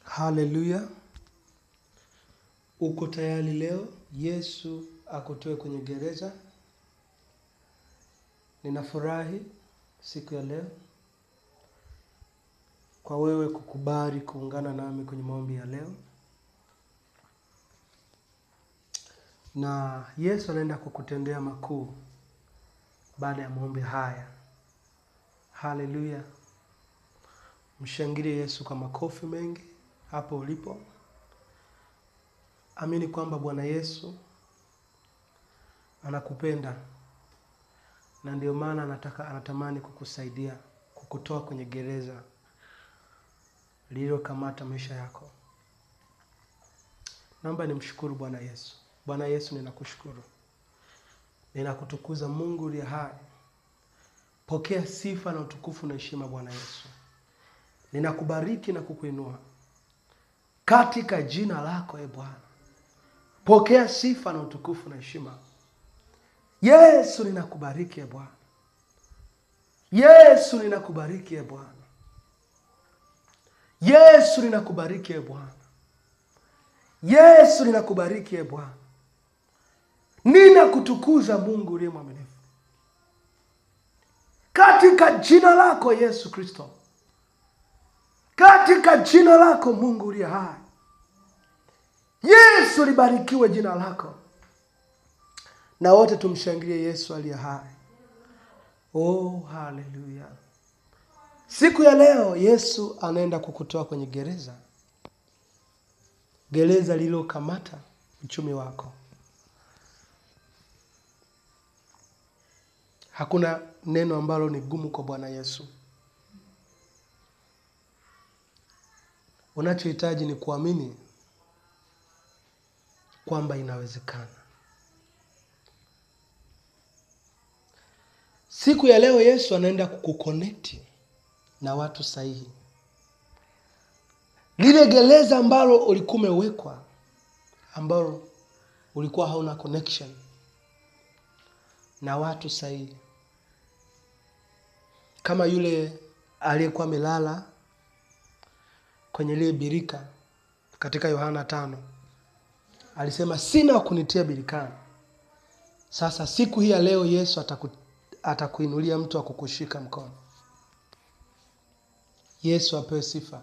Haleluya. Uko tayari leo Yesu akutoe kwenye gereza? Ninafurahi siku ya leo kwa wewe kukubali kuungana nami kwenye maombi ya leo. Na Yesu anaenda kukutendea makuu baada ya maombi haya. Haleluya. Mshangilie Yesu kwa makofi mengi hapo ulipo. Amini kwamba Bwana Yesu anakupenda na ndio maana anatamani kukusaidia, kukutoa kwenye gereza lililokamata maisha yako. Naomba nimshukuru Bwana Yesu. Bwana Yesu, ninakushukuru. Ninakutukuza Mungu uliye hai. Pokea sifa na utukufu na heshima Bwana Yesu. Ninakubariki na kukuinua katika jina lako Bwana. Pokea sifa na utukufu na heshima. Yesu, ninakubariki Bwana. Yesu, ninakubariki Bwana. Yesu, ninakubariki Bwana. Yesu, ninakubariki Bwana. Ninakutukuza Mungu uliye mwaminifu. Katika jina lako Yesu Kristo. Katika jina lako Mungu uliye hai. Yesu, libarikiwe jina lako. Na wote tumshangilie Yesu aliye hai. Oh, haleluya. Siku ya leo Yesu anaenda kukutoa kwenye gereza. Gereza lililokamata uchumi wako. Hakuna neno ambalo ni gumu kwa Bwana Yesu. Unachohitaji ni kuamini kwamba inawezekana. Siku ya leo Yesu anaenda kukuconnect na watu sahihi. Lile gereza ambalo ulikuwa umewekwa, ambalo ulikuwa hauna connection na watu sahihi. Kama yule aliyekuwa amelala kwenye lile birika katika Yohana 5. Alisema sina kunitia birikani. Sasa siku hii ya leo Yesu atakuinulia mtu wa kukushika mkono. Yesu apewe sifa.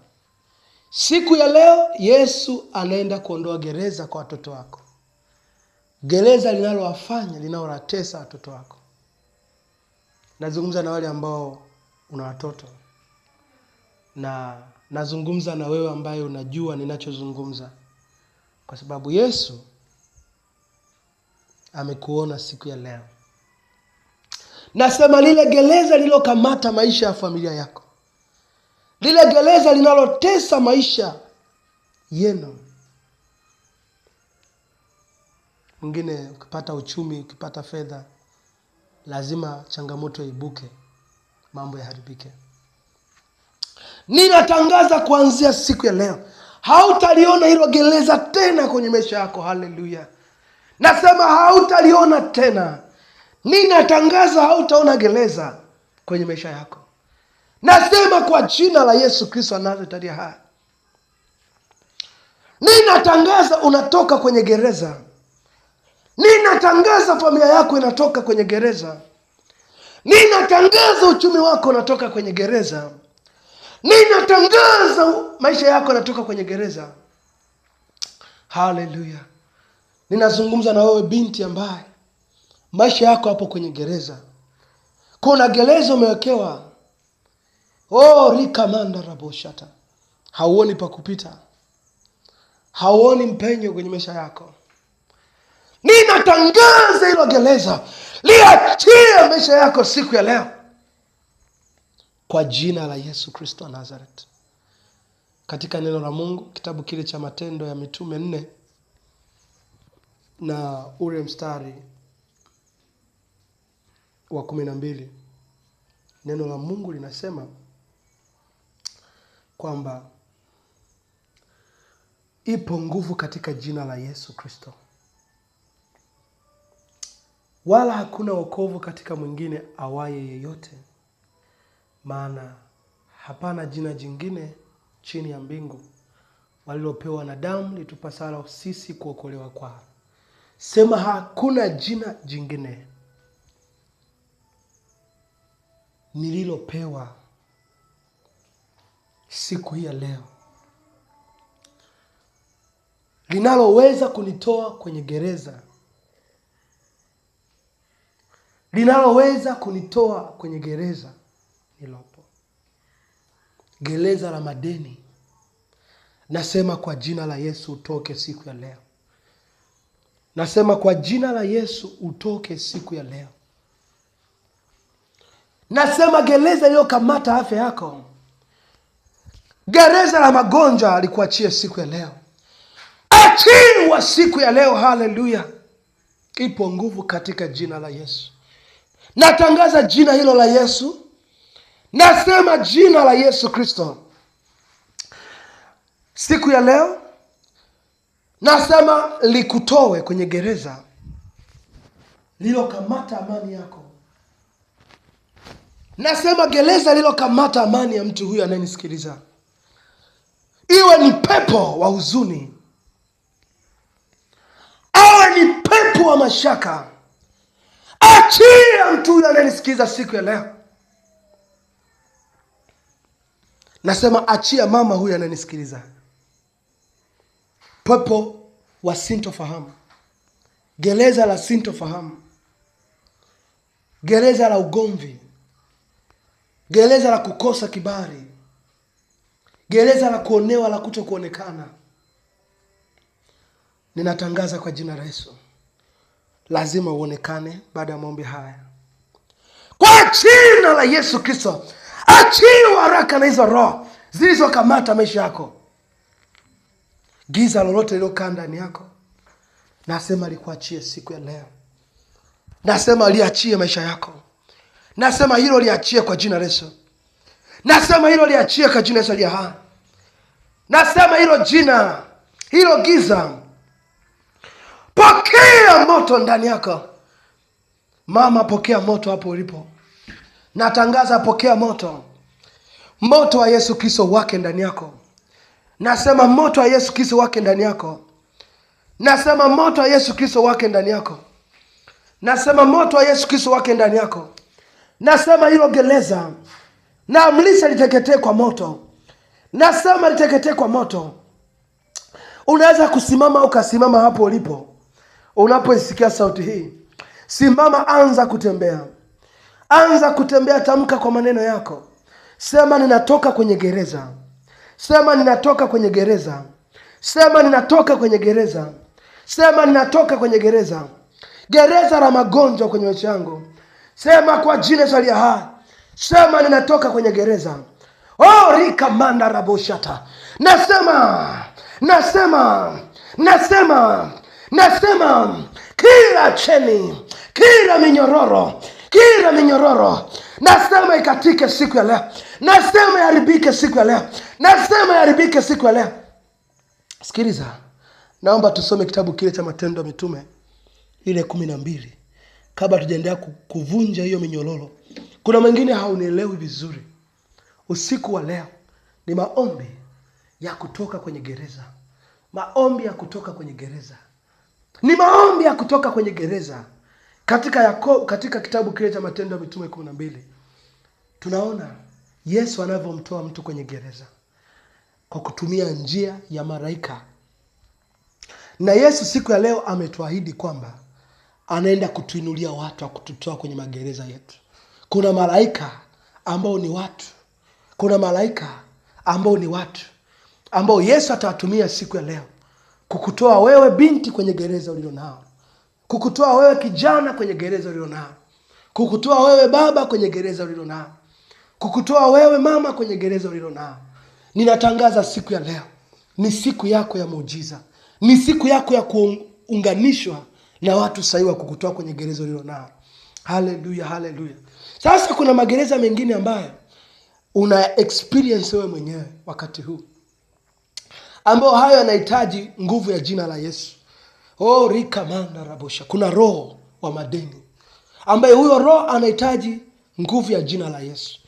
Siku ya leo Yesu anaenda kuondoa gereza kwa watoto wako. Gereza linalowafanya, linalowatesa watoto wako. Nazungumza na wale ambao una watoto. Na nazungumza na wewe ambaye unajua ninachozungumza. Kwa sababu Yesu amekuona siku ya leo. Nasema lile gereza lililokamata maisha ya familia yako. Lile gereza linalotesa maisha yenu. Mwingine ukipata uchumi, ukipata fedha, lazima changamoto ibuke, mambo yaharibike. Ninatangaza kuanzia siku ya leo, hautaliona hilo gereza tena kwenye maisha yako. Haleluya. Nasema hautaliona tena. Ninatangaza hautaona gereza kwenye maisha yako. Nasema kwa jina la Yesu Kristo anayetulia hai. Ninatangaza unatoka kwenye gereza. Ninatangaza familia yako inatoka kwenye gereza. Ninatangaza uchumi wako unatoka kwenye gereza. Ninatangaza maisha yako yanatoka kwenye gereza. Haleluya. Ninazungumza na wewe binti ambaye maisha yako hapo kwenye gereza. Kuna gereza umewekewa. Oh, rikamanda raboshata. Hauoni pa kupita. Hauoni mpenyo kwenye maisha yako. Ninatangaza hilo gereza liachie maisha yako siku ya leo. Kwa jina la Yesu Kristo wa Nazareth. Katika neno la Mungu, kitabu kile cha Matendo ya Mitume 4 na ule mstari wa 12. Neno la Mungu linasema kwamba ipo nguvu katika jina la Yesu Kristo. Wala hakuna wokovu katika mwingine awaye yeyote. Maana hapana jina jingine chini ya mbingu walilopewa na damu litupasalo sisi kuokolewa kwao. Sema hakuna jina jingine nililopewa siku hii ya leo linaloweza kunitoa kwenye gereza, linaloweza kunitoa kwenye gereza nilopo, gereza la madeni. Nasema kwa jina la Yesu utoke siku ya leo. Nasema kwa jina la Yesu utoke siku ya leo. Nasema gereza iliyokamata afya yako, gereza la magonjwa likuachie siku ya leo. Achiwa siku ya leo. Haleluya. Ipo nguvu katika jina la Yesu. Natangaza jina hilo la Yesu. Nasema jina la Yesu Kristo. Siku ya leo nasema likutoe kwenye gereza lilokamata amani yako. Nasema gereza lilokamata amani ya mtu huyu anayenisikiliza. Iwe ni pepo wa huzuni, awe ni pepo wa mashaka, achia mtu huyu anayenisikiliza siku ya leo. Nasema achia mama huyu anayenisikiliza. Pepo wa sintofahamu, gereza la sintofahamu, gereza la ugomvi, gereza la kukosa kibali, gereza la kuonewa, la kutokuonekana. Ninatangaza kwa jina la Yesu, lazima uonekane baada ya maombi haya. Kwa jina la Yesu Kristo, achiwa haraka na hizo roho zilizokamata maisha yako. Giza lolote lilokaa ndani yako, nasema likuachie siku ya leo. Nasema liachie maisha yako. Nasema hilo liachie kwa jina la Yesu. Nasema hilo liachie kwa jina la Yesu aliye hai. Nasema hilo jina, hilo giza, pokea moto ndani yako. Mama, pokea moto hapo ulipo. Natangaza pokea moto. Moto wa Yesu Kristo wake ndani yako. Nasema moto wa Yesu Kristo wake ndani yako. Nasema moto wa Yesu Kristo wake ndani yako. Nasema moto wa Yesu Kristo wake ndani yako. Nasema hilo gereza naamrisha liteketee kwa moto. Nasema liteketee kwa moto. Unaweza kusimama au kasimama hapo ulipo. Unapoisikia sauti hii, simama, anza kutembea. Anza kutembea, tamka kwa maneno yako. Sema ninatoka kwenye gereza. Sema ninatoka kwenye gereza. Sema ninatoka kwenye gereza. Sema ninatoka kwenye gereza. Gereza la magonjwa kwenye maisha yangu. Sema kwa jina la Yesu hai. Sema ninatoka kwenye gereza. Oh, rika manda raboshata. Nasema kila cheni, kila minyororo, nasema ikatike siku ya leo. Nasema yaribike siku ya leo. Nasema yaribike siku ya leo. Sikiliza, naomba tusome kitabu kile cha Matendo ya Mitume ile 12 kabla tujaendelea kuvunja hiyo minyororo. Kuna mwingine haunielewi vizuri. Usiku wa leo ni maombi ya kutoka kwenye gereza. Maombi ya kutoka kwenye gereza. Ni maombi ya kutoka kwenye gereza. Katika kitabu kile cha Matendo ya Mitume 12 tunaona Yesu anavyomtoa mtu kwenye gereza kwa kutumia njia ya malaika. Na Yesu siku ya leo ametuahidi kwamba anaenda kutuinulia watu wa kututoa kwenye magereza yetu. Kuna malaika ambao ni watu. Kuna malaika ambao ni watu ambao Yesu atawatumia siku ya leo kukutoa wewe binti kwenye gereza ulilonao. Kukutoa wewe kijana kwenye gereza ulilonao. Kukutoa wewe baba kwenye gereza ulilonao. Kukutoa wewe mama kwenye gereza ulilonao. Ninatangaza siku ya leo ni siku yako ya muujiza. Ni siku yako ya kuunganishwa na watu sahihi wa kukutoa kwenye gereza ulilonao. Haleluya, haleluya. Sasa kuna magereza mengine ambayo una experience wewe mwenyewe wakati huu, ambao hayo yanahitaji nguvu ya jina la Yesu. Oh, rika manda rabosha. Kuna roho wa madeni ambaye huyo roho anahitaji nguvu ya jina la Yesu.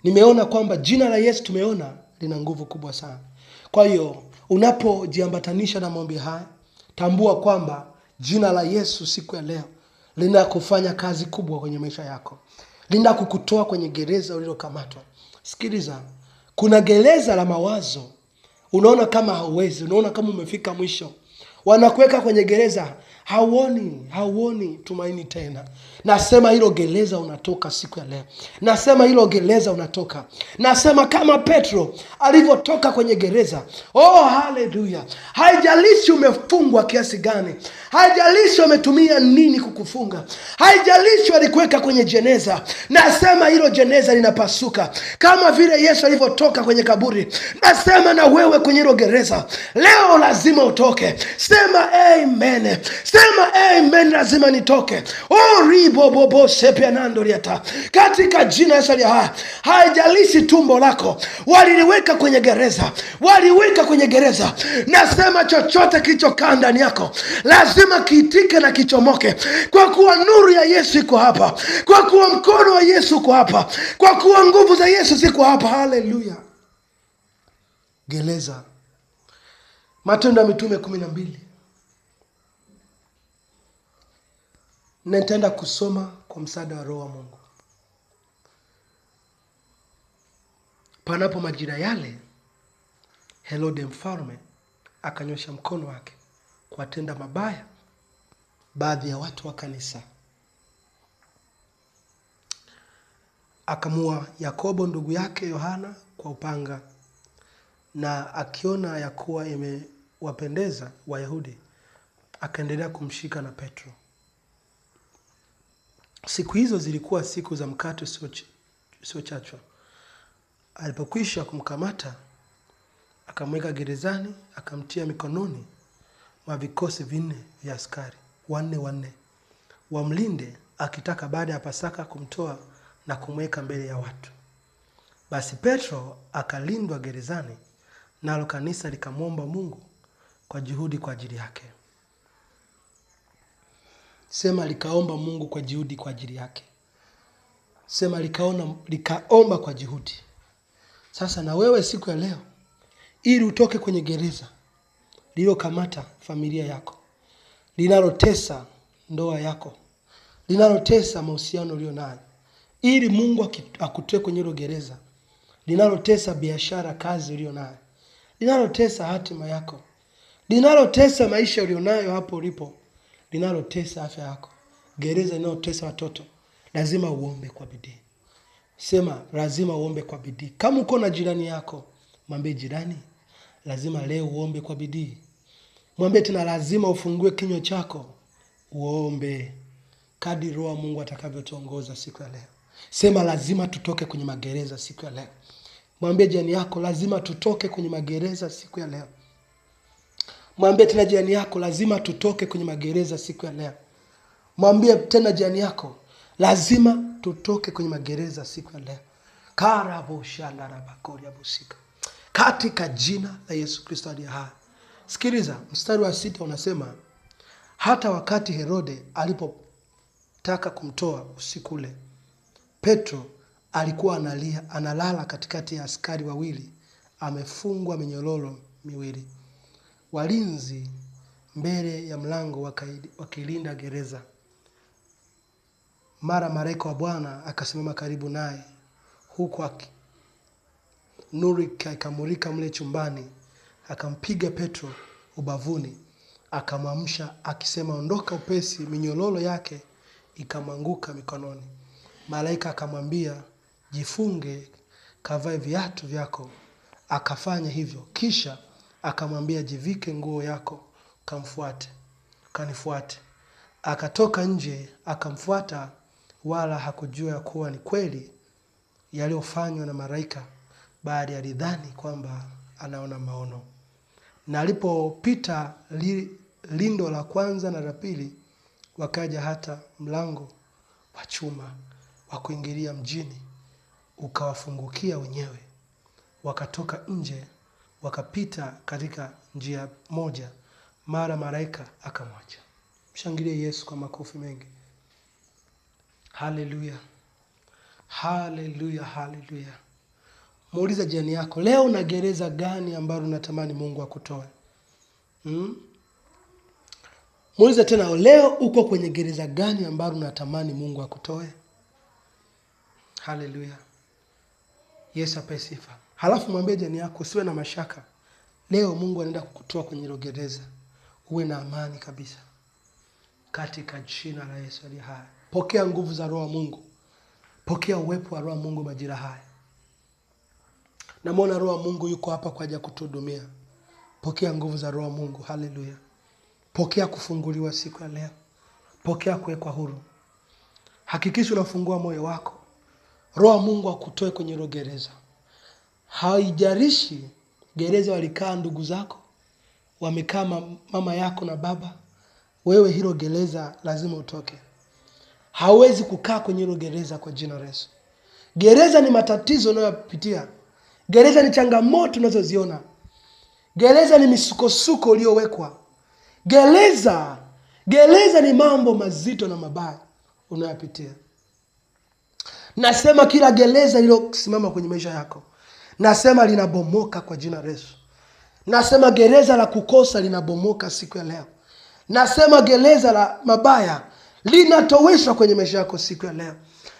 Nimeona kwamba jina la Yesu tumeona lina nguvu kubwa sana. Kwa hiyo Unapojiambatanisha na maombi haya, tambua kwamba jina la Yesu siku ya leo linakufanya kazi kubwa kwenye maisha yako. Linakukutoa kwenye gereza ulilokamatwa. Sikiliza, kuna gereza la mawazo. Unaona kama hauwezi, unaona kama umefika mwisho. Wanakuweka kwenye gereza, hauoni tumaini tena. Nasema hilo gereza unatoka siku ya leo. Nasema hilo gereza unatoka. Nasema kama Petro alivyotoka kwenye gereza. Oh, haleluya. Haijalishi umefungwa kiasi gani. Haijalishi wametumia nini kukufunga. Haijalishi walikuweka kwenye jeneza. Nasema hilo jeneza linapasuka. Kama vile Yesu alivyotoka kwenye kaburi. Nasema na wewe kwenye hilo gereza. Leo lazima utoke. Sema amen. Sema amen, lazima nitoke. Oh, ribobobo sepianandoriata. Katika jina Yesu aliye hai. Haijalishi tumbo lako waliliweka kwenye gereza. Waliweka kwenye gereza. Nasema chochote kilichokaa ndani yako lazima kiitike na kichomoke. Kwa kuwa nuru ya Yesu iko hapa. Kwa kuwa mkono wa Yesu uko hapa. Kwa kuwa nguvu za Yesu ziko hapa. Haleluya. Gereza. Matendo ya Mitume 12. Na nitaenda kusoma kwa msaada wa Roho wa Mungu. Panapo majira yale, Herode mfalme akanyosha mkono wake kuwatenda mabaya baadhi ya watu wa kanisa. Akamua Yakobo ndugu yake Yohana kwa upanga, na akiona ya kuwa imewapendeza Wayahudi, akaendelea kumshika na Petro. Siku hizo zilikuwa siku za mkate usiochachwa. Alipokwisha kumkamata, akamweka gerezani, akamtia mikononi mwa vikosi 4 vya askari, 4 wamlinde, akitaka baada ya Pasaka kumtoa na kumweka mbele ya watu. Basi Petro akalindwa gerezani, nalo kanisa likamwomba Mungu kwa juhudi kwa ajili yake. Sema likaomba Mungu kwa juhudi kwa ajili yake. Sema likaomba kwa juhudi. Sasa na wewe siku ya leo, ili utoke kwenye gereza lililokamata familia yako, linalotesa ndoa yako, linalotesa mahusiano ulio nayo, ili Mungu akutoe kwenye hilo gereza linalotesa biashara, kazi ulio nayo, linalotesa hatima yako, linalotesa maisha ulio nayo hapo ulipo, linalotesa afya yako, gereza linalotesa watoto, lazima uombe kwa bidii. Sema lazima uombe kwa bidii. Kama uko na jirani yako, mwambie jirani, lazima leo uombe kwa bidii. Mwambie tena lazima ufungue kinywa chako uombe kadri Roho wa Mungu atakavyotuongoza siku ya leo. Sema lazima tutoke kwenye magereza siku ya leo. Mwambie jirani yako lazima tutoke kwenye magereza siku ya leo. Mwambie tena jirani yako lazima tutoke kwenye magereza siku ya leo. Mwambie tena jirani yako lazima tutoke kwenye magereza siku ya leo. Karabo shandarabakori abusika. Katika jina la Yesu Kristo aliye hai. Sikiliza, mstari wa 6 unasema, hata wakati Herode alipotaka kumtoa usiku ule, Petro alikuwa analala katikati ya askari wawili, amefungwa minyororo miwili. Walinzi mbele ya mlango wakilinda gereza. Mara malaika wa Bwana akasimama karibu naye, huku nuru ikamulika mle chumbani. Akampiga Petro ubavuni, akamwamsha akisema, ondoka upesi. Minyororo yake ikamwanguka mikononi. Malaika akamwambia, jifunge, kavae viatu vyako. Akafanya hivyo. Kisha akamwambia, jivike nguo yako, kanifuate. Akatoka nje akamfuata, wala hakujua kuwa ni kweli yaliyofanywa na malaika, bali alidhani kwamba anaona maono. Na alipopita lindo la kwanza na la pili, wakaja hata mlango wa chuma wa kuingilia mjini, ukawafungukia wenyewe. Wakatoka nje, wakapita katika njia moja, mara malaika akamwacha. Mshangilie Yesu kwa makofi mengi. Haleluya. Haleluya, haleluya. Muulize jirani yako, leo una gereza gani ambalo unatamani Mungu akutoe? Muulize tena, leo uko kwenye gereza gani ambalo unatamani Mungu akutoe? Haleluya. Yesu apewe sifa. Halafu mwambie jirani yako, usiwe na mashaka. Leo Mungu anaenda kukutoa kwenye hilo gereza. Uwe na amani kabisa. Katika jina la Yesu aliye hai. Pokea nguvu za Roho wa Mungu. Pokea uwepo wa Roho wa Mungu majira haya. Namuona Roho wa Mungu yuko hapa kwa ajili ya kutuhudumia. Pokea nguvu za Roho wa Mungu. Haleluya. Pokea kufunguliwa siku ya leo. Pokea kuwekwa huru. Hakikisha unafungua moyo wako. Roho wa Mungu akutoe kwenye hilo gereza. Haijalishi gereza walikaa ndugu zako, wamekaa mama yako na baba, wewe hilo gereza lazima utoke. Hauwezi kukaa kwenye hilo gereza kwa jina la Yesu. Gereza ni matatizo unayopitia. Gereza ni changamoto unazoziona. Gereza ni misukosuko uliyowekwa. Gereza ni mambo mazito na mabaya unayopitia. Nasema kila gereza lilosimama kwenye maisha yako, nasema linabomoka kwa jina la Yesu. Nasema gereza la kukosa linabomoka siku ya leo. Nasema gereza la mabaya linatoweshwa kwenye maisha yako siku ya leo.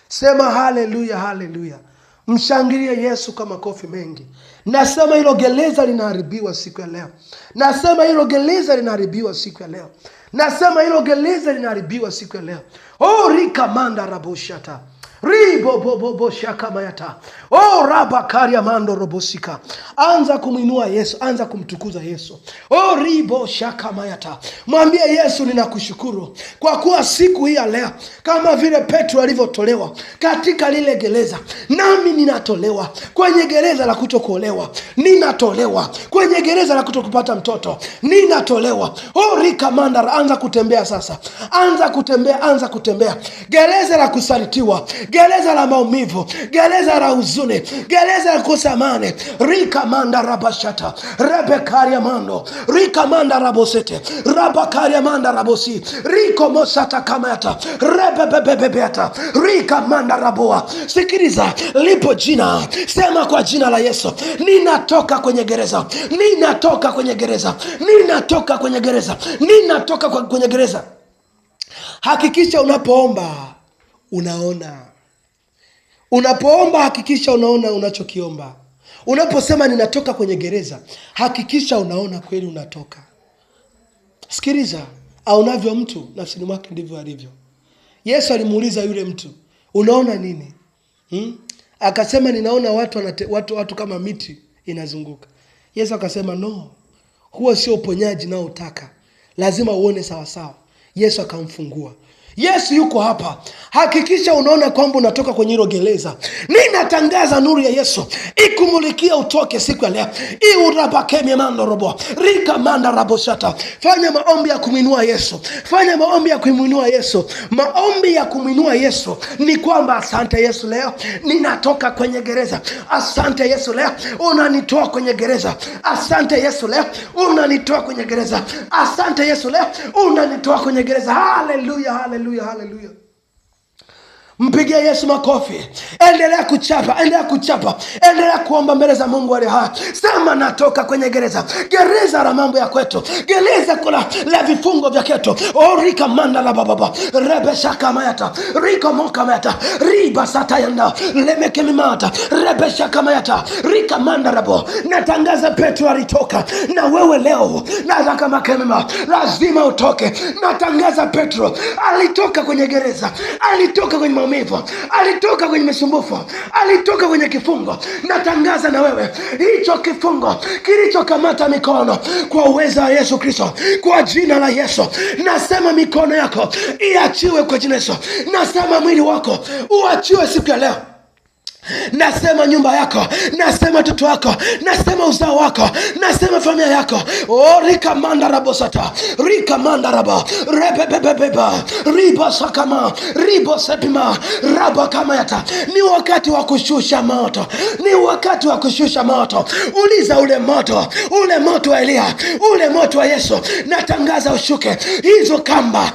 Sema haleluya, haleluya. Mshangilie Yesu kama makofi mengi. Nasema hilo gereza linaharibiwa siku ya leo. Nasema hilo gereza linaharibiwa siku ya leo. Nasema hilo gereza linaharibiwa siku ya leo. Oh, rika manda raboshata. Ribo shaka mayata. Oh, rabakaria mando robosika. Anza kumuinua Yesu, anza kumtukuza Yesu. Oh, ribo shaka mayata. Mwambie Yesu, ninakushukuru kwa kuwa siku hii ya leo, kama vile Petro alivyotolewa katika lile gereza, nami ninatolewa kwenye gereza la kutokuolewa. Ninatolewa kwenye gereza la kutokupata mtoto. Ninatolewa. Oh, rika mandara. Anza kutembea sasa. Anza kutembea, anza kutembea. Gereza la kusalitiwa, gereza la maumivu, gereza la huzuni, gereza la kukosa amani. Rika manda rabashata, rebekaria mando, rika manda rabosete, rabakaria manda rabosi, riko mosata kamata, rebebebebeata, rika manda raboa. Sikiliza, lipo jina. Sema kwa jina la Yesu, ninatoka kwenye gereza. Ninatoka kwenye gereza. Ninatoka kwenye gereza. Ninatoka kwenye gereza. Hakikisha unapoomba unaona. Unapoomba hakikisha unaona unachokiomba. Unaposema ninatoka kwenye gereza, hakikisha unaona kweli unatoka. Sikiliza, aonavyo mtu nafsini mwake ndivyo alivyo. Yesu alimuuliza yule mtu, unaona nini? Akasema ninaona watu kama miti inazunguka. Yesu akasema no, huo sio uponyaji nao utaka. Lazima uone sawa sawa. Yesu akamfungua. Yesu yuko hapa. Hakikisha unaona kwamba unatoka kwenye hilo gereza. Ninatangaza nuru ya Yesu ikumulikia utoke siku ya leo. Iurabakemia mando robo. Rika manda raboshata. Fanya maombi ya kumuinua Yesu. Fanya maombi ya kumuinua Yesu. Maombi ya kumuinua Yesu ni kwamba asante Yesu, leo ninatoka kwenye gereza. Asante Yesu, leo unanitoa kwenye gereza. Asante Yesu, leo unanitoa kwenye gereza. Asante Yesu, leo unanitoa kwenye gereza. Haleluya, haleluya, haleluya. Mpigie Yesu makofi. Endelea kuchapa, endelea kuchapa. Endelea kuomba mbele za Mungu aliye hai. Sema natoka kwenye gereza. Gereza la mambo ya kwetu. Gereza la vifungo vya kwetu. O rika manda la baba. Rebe shaka mayata. Rika moka mayata. Riba satayanda. Lemeke mimata. Rebe shaka mayata. Rika manda rabo. Natangaza Petro alitoka. Na wewe leo nataka makemema lazima utoke. Natangaza Petro alitoka kwenye gereza. Alitoka kwenye maumivu. Alitoka kwenye misumbufu. Alitoka kwenye kifungo. Natangaza na wewe hicho kifungo kilichokamata mikono kwa uwezo wa Yesu Kristo, kwa jina la Yesu. Nasema mikono yako iachiwe kwa jina la Yesu. Nasema mwili wako uachiwe siku ya leo. Nasema nyumba yako, nasema watoto wako, nasema uzao wako, nasema familia yako. O rika manda rabosata, rika manda raba, rebebebeba, riba sakama, ribo sepima, raba kamayata. Ni wakati wa kushusha moto. Ni wakati wa kushusha moto. Uliza ule moto wa Elia, ule moto wa Yesu. Natangaza ushuke. Hizo kamba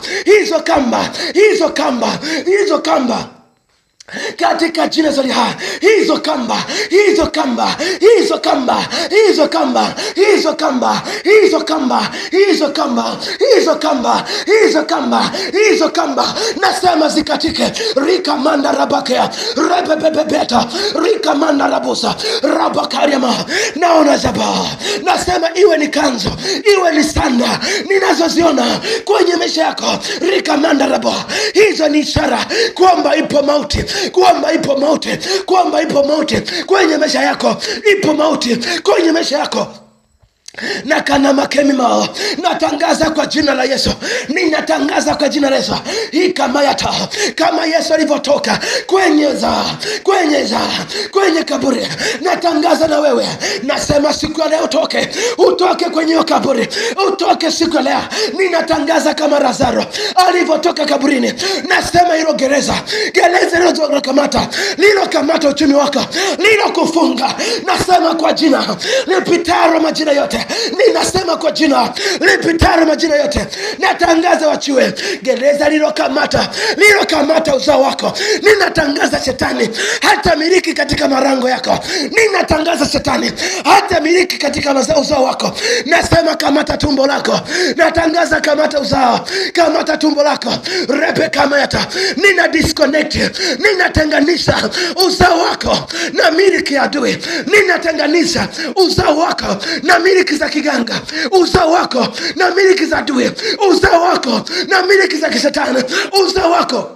katika jina la Yesu. Hizo kamba, hizo kamba, hizo kamba, hizo kamba, hizo kamba, hizo kamba, hizo kamba, hizo kamba, hizo kamba, hizo kamba, nasema zikatike. Rika manda rabakea, rebebebeta, rika manda rabusa, rabakariama. Naona zaba, nasema iwe ni kanzo, iwe ni sanda ninazoziona kwenye maisha yako, rika manda rabo, hizo ni ishara kwamba ipo mauti, kwamba ipo mauti, kwamba ipo mauti kwenye maisha yako, ipo mauti kwenye maisha yako. Na kana makemi mao, natangaza kwa jina la Yesu, ninatangaza kwa jina la Yesu, hii kama yata, kama Yesu alivyotoka kwenye kaburi, natangaza na wewe, nasema siku ya leo utoke kwenye hiyo kaburi, utoke siku ya leo. Ninatangaza kama Lazaro alivyotoka kaburini, nasema hilo gereza lilokamata uchumi wako, lilokufunga, nasema kwa jina lipitaro majina yote, ninasema kwa jina lipitaro majina yote, natangaza wachiwe. Gereza lilokamata uzao wako, ninatangaza shetani hata miliki katika marango yako, ninatangaza shetani hata miliki katika uzao wako. Nasema kamata tumbo lako, natangaza kamata uzao, kamata tumbo lako, rebe kama yata. Nina disconnect, ninatenganisha uzao wako na miliki ya adui, ninatenganisha uzao wako na miliki za kiganga, uzao wako na miliki za adui, uzao wako na miliki za kishetani, uzao wako.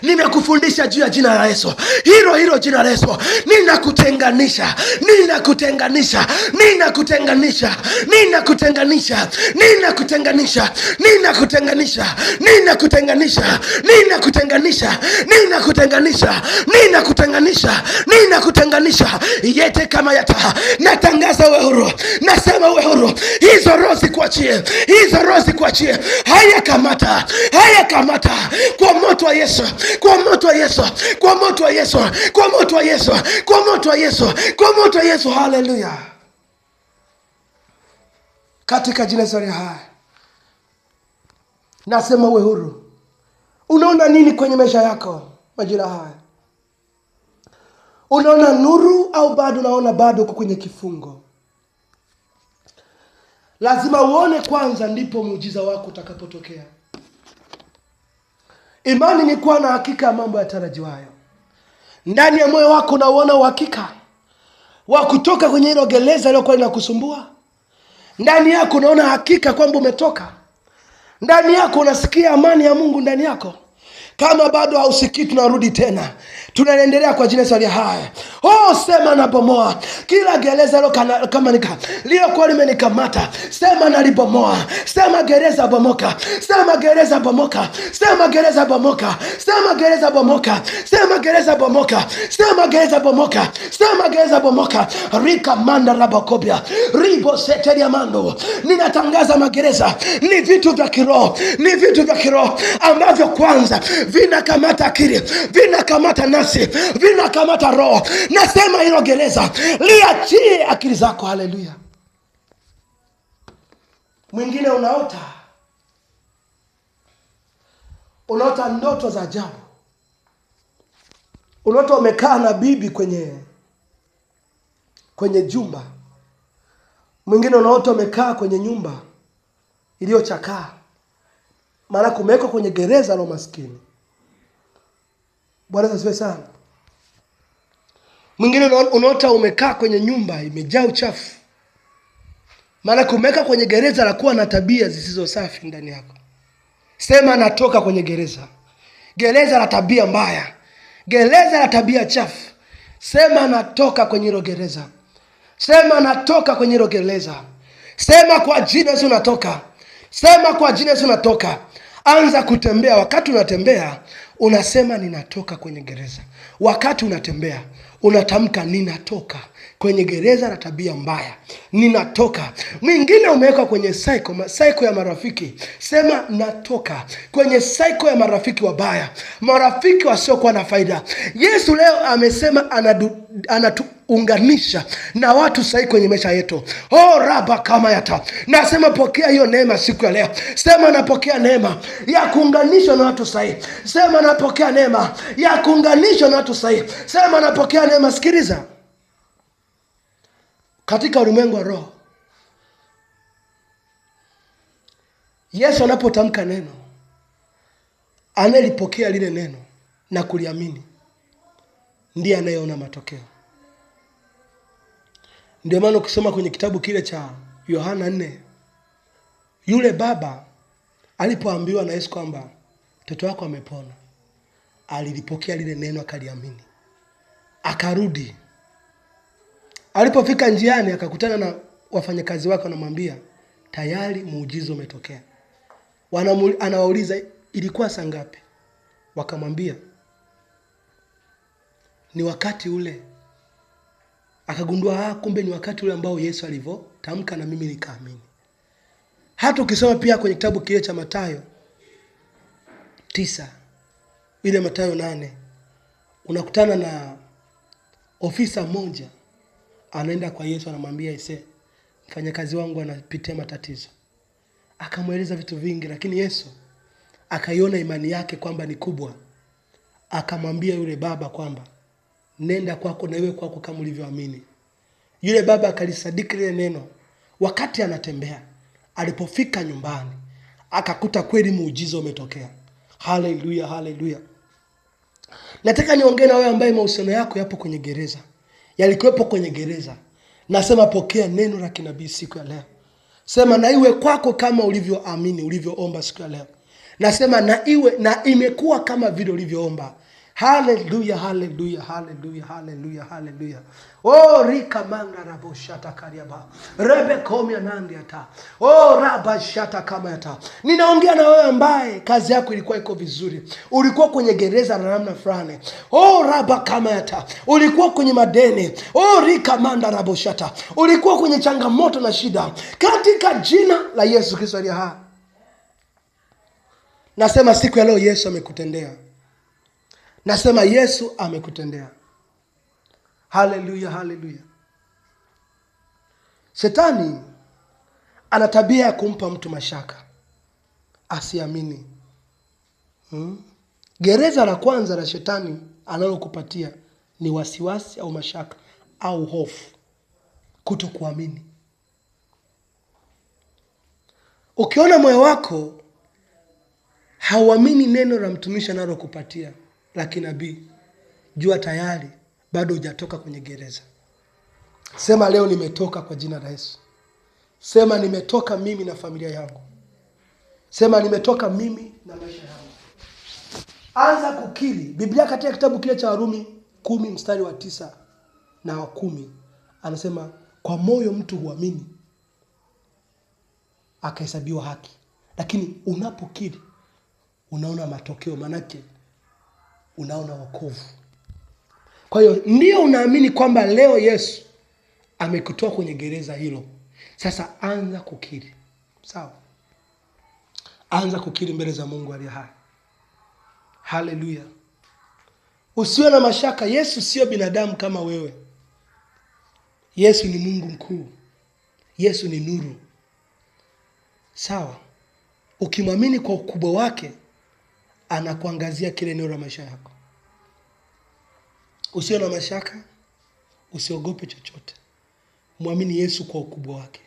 Nimekufundisha juu ya jina la Yesu, hilo jina la Yesu, ninakutenganisha, ninakutenganisha, ninakutenganisha, ninakutenganisha, ninakutenganisha, ninakutenganisha, ninakutenganisha, ninakutenganisha, ninakutenganisha, ninakutenganisha, ninakutenganisha. Yete kama yata, natangaza uwe huru, nasema uwe huru. Hizo rozi kuachie, hizo rozi kuachie. Haya kamata kwa moto wa Yesu, kwa moto wa Yesu, kwa moto wa Yesu, kwa moto wa Yesu, kwa moto wa Yesu, kwa moto wa Yesu. Haleluya, katika jina la Yesu. Nasema uwe huru. Unaona nini kwenye maisha yako majira haya? Unaona nuru au bado unaona bado uko kwenye kifungo? Lazima uone kwanza, ndipo muujiza wako utakapotokea. Imani ni kuwa na hakika ya mambo yatarajiwayo. Ndani ya moyo wako unaona uhakika wa kutoka kwenye hilo gereza lilokuwa linakusumbua. Ndani yako unaona hakika kwamba umetoka. Ndani yako unasikia amani ya Mungu ndani yako. Kama bado hausikii, tunarudi tena, tunaendelea kwa jina la Yesu. Sema na bomoa kila gereza kama lilokuwa limenikamata. Sema na libomoa, sema gereza bomoka, sema gereza bomoka, sema gereza bomoka, sema gereza bomoka, sema gereza bomoka, sema gereza bomoka, sema gereza bomoka. Rika manda rabakobia, ribo seteria mando. Ninatangaza magereza ni vitu vya kiroho, ni vitu vya kiroho ambavyo kwanza vinakamata akili, vinakamata nafsi, vinakamata roho. Nasema hilo gereza liachie akili zako. Haleluya. Mwingine unaota ndoto za ajabu. Unaota umekaa na bibi kwenye jumba. Mwingine unaota umekaa kwenye nyumba iliyochakaa, maana kumewekwa kwenye gereza la maskini. Bwana asifiwe sana. Mwingine unaota umekaa kwenye nyumba imejaa uchafu, maana kumeweka kwenye gereza la kuwa na tabia zisizo safi ndani yako. Sema natoka kwenye gereza la tabia mbaya, gereza la tabia chafu. Sema natoka kwenye hilo gereza, sema natoka kwenye hilo gereza. Sema kwa jina Yesu natoka, sema kwa jina Yesu natoka. Anza kutembea. Wakati unatembea unasema ninatoka kwenye gereza. Wakati unatembea unatamka ninatoka kwenye gereza la tabia mbaya, ninatoka. Mwingine umewekwa kwenye cycle ya marafiki, sema natoka kwenye cycle ya marafiki wabaya, marafiki wasiokuwa na faida. Yesu leo amesema anatuunganisha na watu sahihi kwenye maisha yetu. Raba kama yata, nasema pokea hiyo neema siku ya leo. Sema napokea neema ya kuunganishwa na watu sahihi. Sema napokea neema ya kuunganishwa na watu sahihi. Sema napokea neema. Sikiliza, katika ulimwengu wa roho, Yesu anapotamka neno, anayelipokea lile neno na kuliamini ndiye anayeona matokeo. Ndio maana ukisoma kwenye kitabu kile cha Yohana 4, yule baba alipoambiwa na Yesu kwamba mtoto wako amepona, alilipokea lile neno akaliamini, akarudi. Alipofika njiani akakutana na wafanyakazi wake, wanamwambia tayari muujiza umetokea. Anawauliza ilikuwa saa ngapi? Wakamwambia ni wakati ule. Akagundua kumbe ni wakati ule ambao Yesu alivyotamka na mimi nikaamini. Hata ukisoma pia kwenye kitabu kile cha Mathayo 9, ile Mathayo 8, unakutana na ofisa mmoja anaenda kwa Yesu, anamwambia mfanyakazi wangu anapitia matatizo. Akamweleza vitu vingi, lakini Yesu akaiona imani yake kwamba ni kubwa. Akamwambia yule baba kwamba nenda kwako na iwe kwako kama ulivyoamini. Yule baba akalisadiki lile neno. Wakati anatembea, alipofika nyumbani, akakuta kweli muujiza umetokea. Haleluya, haleluya. Nataka niongee na wewe ambaye mahusiano yako yapo kwenye gereza, yalikuwepo kwenye gereza. Nasema pokea neno la kinabii siku ya leo. Sema na iwe kwako kama ulivyoamini, ulivyoomba siku ya leo. Nasema na iwe na imekuwa kama vile ulivyoomba. Haleluya, haleluya, haleluya, haleluya, haleluya. Rika manga rabo shata kariaba. Rebe komia nandi ata. Raba shata kama yata. Ninaongea na wewe ambaye kazi yako ilikuwa iko vizuri. Ulikuwa kwenye gereza na namna fulani. Raba kama yata. Ulikuwa kwenye madeni. Rika manda rabo shata. Ulikuwa kwenye changamoto na shida. Katika jina la Yesu Kristo aliye hai, nasema siku ya leo Yesu amekutendea. Nasema Yesu amekutendea. Haleluya, haleluya. Shetani ana tabia ya kumpa mtu mashaka, asiamini. Gereza la kwanza la shetani analokupatia ni wasiwasi au mashaka au hofu, kutokuamini. Ukiona moyo wako hauamini neno la mtumishi analokupatia la kinabii, jua tayari bado hujatoka kwenye gereza. Sema leo nimetoka kwa jina la Yesu. Sema nimetoka mimi na familia yangu. Sema nimetoka mimi na maisha yangu. Anza kukiri. Biblia katika kitabu kile cha Warumi 10 mstari wa 9 na wa 10 anasema kwa moyo mtu huamini akahesabiwa haki. Lakini unapokiri unaona matokeo, manake unaona wokovu. Kwa hiyo ndio unaamini kwamba leo Yesu amekutoa kwenye gereza hilo. Sasa anza kukiri. Sawa? Anza kukiri mbele za Mungu aliye hai. Haleluya. Usiwe na mashaka. Yesu sio binadamu kama wewe. Yesu ni Mungu mkuu. Yesu ni nuru. Sawa? Ukimwamini kwa ukubwa wake, anakuangazia kile eneo la maisha yako. Usiwe na mashaka, usiogope chochote. Muamini Yesu kwa ukubwa wake.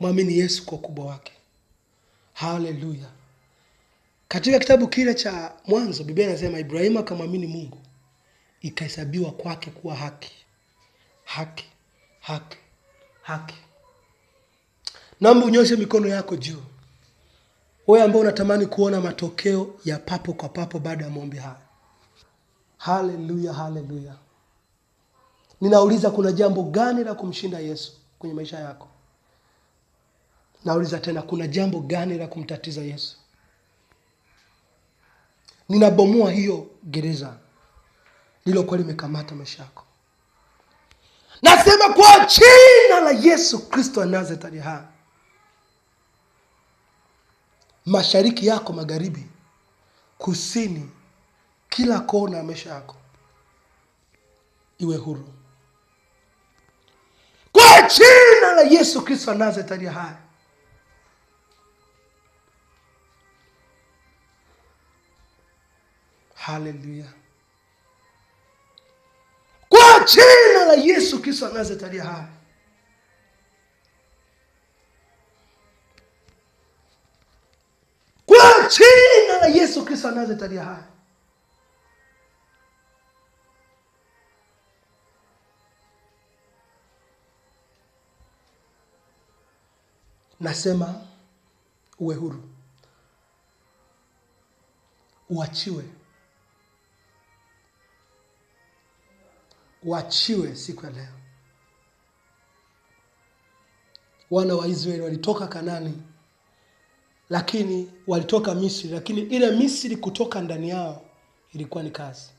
Muamini Yesu kwa ukubwa wake. Haleluya. Katika kitabu kile cha Mwanzo, Biblia inasema Ibrahimu akamwamini Mungu, ikahesabiwa kwake kuwa haki. Haki, haki, haki. Naomba unyoshe mikono yako juu, wewe ambao unatamani kuona matokeo ya papo kwa papo baada ya maombi haya. Haleluya, haleluya. Ninauliza, kuna jambo gani la kumshinda Yesu kwenye maisha yako? Nauliza tena, kuna jambo gani la kumtatiza Yesu? Ninabomoa hiyo gereza lilokuwa limekamata maisha yako. Nasema kwa jina la Yesu Kristo wa Nazareti aliye hai, mashariki yako, magharibi, kusini, kila kona ya maisha yako iwe huru kwa jina la Yesu Kristo wa Nazareti aliye hai. Haleluya. Kwa jina la Yesu Kristo wa Nazareti aliye hai. Kwa jina la Yesu Kristo wa Nazareti aliye hai. Nasema uwe huru. Uachiwe. Uachiwe siku ya leo. Wana wa Israeli walitoka Kanaani, lakini walitoka Misri, lakini ile Misri kutoka ndani yao ilikuwa ni kazi.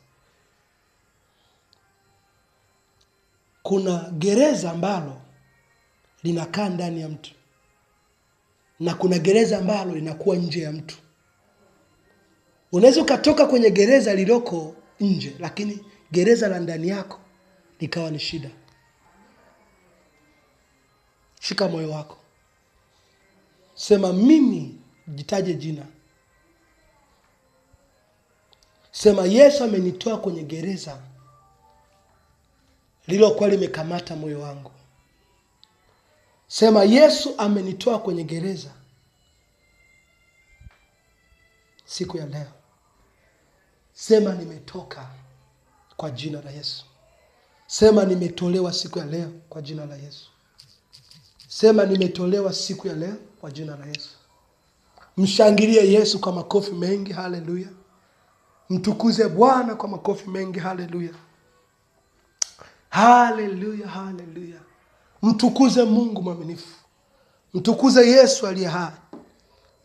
Kuna gereza ambalo linakaa ndani ya mtu, na kuna gereza ambalo linakuwa nje ya mtu. Unaweza ukatoka kwenye gereza liloko nje, lakini gereza la ndani yako likawa ni shida. Shika moyo wako. Sema mimi, jitaje jina. Sema Yesu amenitoa kwenye gereza lilokuwa limekamata moyo wangu. Sema Yesu amenitoa kwenye gereza siku ya leo. Sema nimetoka kwa jina la Yesu. Sema nimetolewa siku ya leo kwa jina la Yesu. Sema nimetolewa siku ya leo kwa jina la Yesu. Mshangilie Yesu kwa makofi mengi. Haleluya. Mtukuze Bwana kwa makofi mengi. Haleluya. Haleluya, haleluya. Mtukuze Mungu mwaminifu. Mtukuze Yesu aliye hai.